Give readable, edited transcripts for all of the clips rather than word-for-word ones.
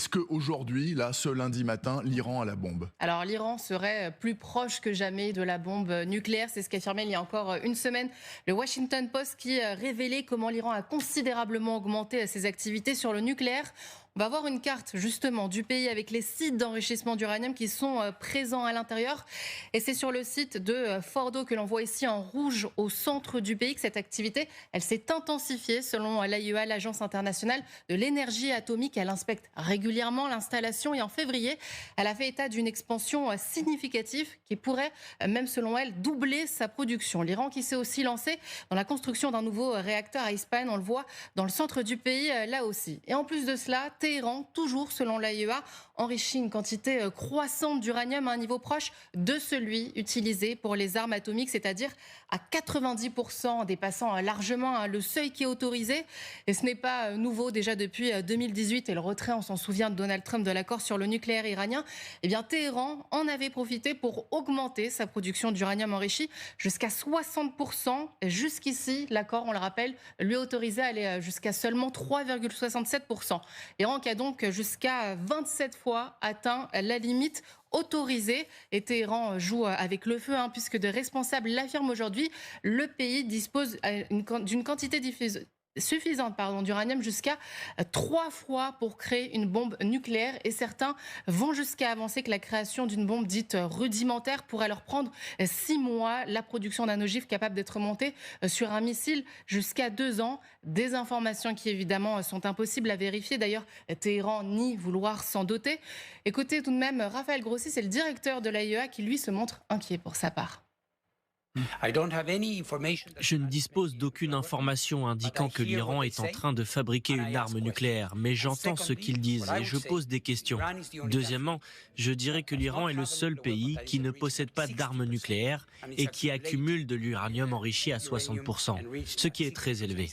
Est-ce qu'aujourd'hui, là, ce lundi matin, l'Iran a la bombe? Alors l'Iran serait plus proche que jamais de la bombe nucléaire, c'est ce qu'affirmait il y a encore une semaine le Washington Post qui révélait comment l'Iran a considérablement augmenté ses activités sur le nucléaire. On va voir une carte justement du pays avec les sites d'enrichissement d'uranium qui sont présents à l'intérieur. Et c'est sur le site de Fordo que l'on voit ici en rouge au centre du pays que cette activité, elle s'est intensifiée selon l'AIEA, l'Agence internationale de l'énergie atomique. Elle inspecte régulièrement l'installation et en février, elle a fait état d'une expansion significative qui pourrait, même selon elle, doubler sa production. L'Iran qui s'est aussi lancé dans la construction d'un nouveau réacteur à Ispahan, on le voit dans le centre du pays là aussi. Et en plus de cela, Téhéran, toujours selon l'AIEA, enrichit une quantité croissante d'uranium à un niveau proche de celui utilisé pour les armes atomiques, c'est-à-dire à 90%, dépassant largement le seuil qui est autorisé. Et ce n'est pas nouveau, déjà depuis 2018 et le retrait, on s'en souvient, de Donald Trump de l'accord sur le nucléaire iranien. Eh bien, Téhéran en avait profité pour augmenter sa production d'uranium enrichi jusqu'à 60%. Jusqu'ici, l'accord, on le rappelle, lui autorisait à aller jusqu'à seulement 3,67%. L'Iran qui a donc jusqu'à 27 fois atteint la limite autorisée. Et Téhéran joue avec le feu, puisque de responsables l'affirment aujourd'hui. Le pays dispose d'une quantité suffisante d'uranium jusqu'à 3 fois pour créer une bombe nucléaire. Et certains vont jusqu'à avancer que la création d'une bombe dite rudimentaire pourrait leur prendre 6 mois. La production d'un ogive capable d'être monté sur un missile jusqu'à 2 ans. Des informations qui évidemment sont impossibles à vérifier. D'ailleurs, Téhéran nie vouloir s'en doter. Écoutez tout de même, Raphaël Grossi, c'est le directeur de l'AIEA qui lui se montre inquiet pour sa part. Je ne dispose d'aucune information indiquant que l'Iran est en train de fabriquer une arme nucléaire, mais j'entends ce qu'ils disent et je pose des questions. Deuxièmement, je dirais que l'Iran est le seul pays qui ne possède pas d'armes nucléaires et qui accumule de l'uranium enrichi à 60%, ce qui est très élevé.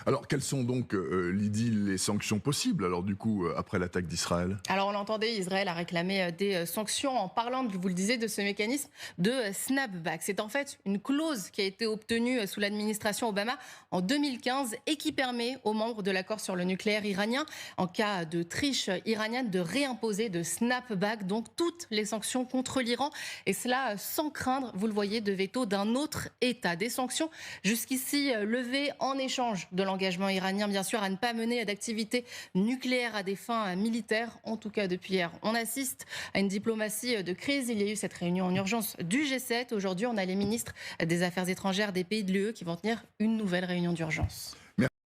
Alors, quelles sont donc, Lydie, les sanctions possibles, alors du coup, après l'attaque d'Israël? Alors, on l'entendait, Israël a réclamé des sanctions en parlant, vous le disiez, de ce mécanisme de snapback. C'est en fait une clause qui a été obtenue sous l'administration Obama en 2015 et qui permet aux membres de l'accord sur le nucléaire iranien, en cas de triche iranienne, de réimposer de snapback, donc toutes les sanctions contre l'Iran. Et cela sans craindre, vous le voyez, de veto d'un autre État. Des sanctions jusqu'ici levées en échange de l'engagement iranien, bien sûr, à ne pas mener d'activités nucléaires à des fins militaires. En tout cas, depuis hier, on assiste à une diplomatie de crise. Il y a eu cette réunion en urgence du G7. Aujourd'hui, on a les ministres des Affaires étrangères des pays de l'UE qui vont tenir une nouvelle réunion d'urgence.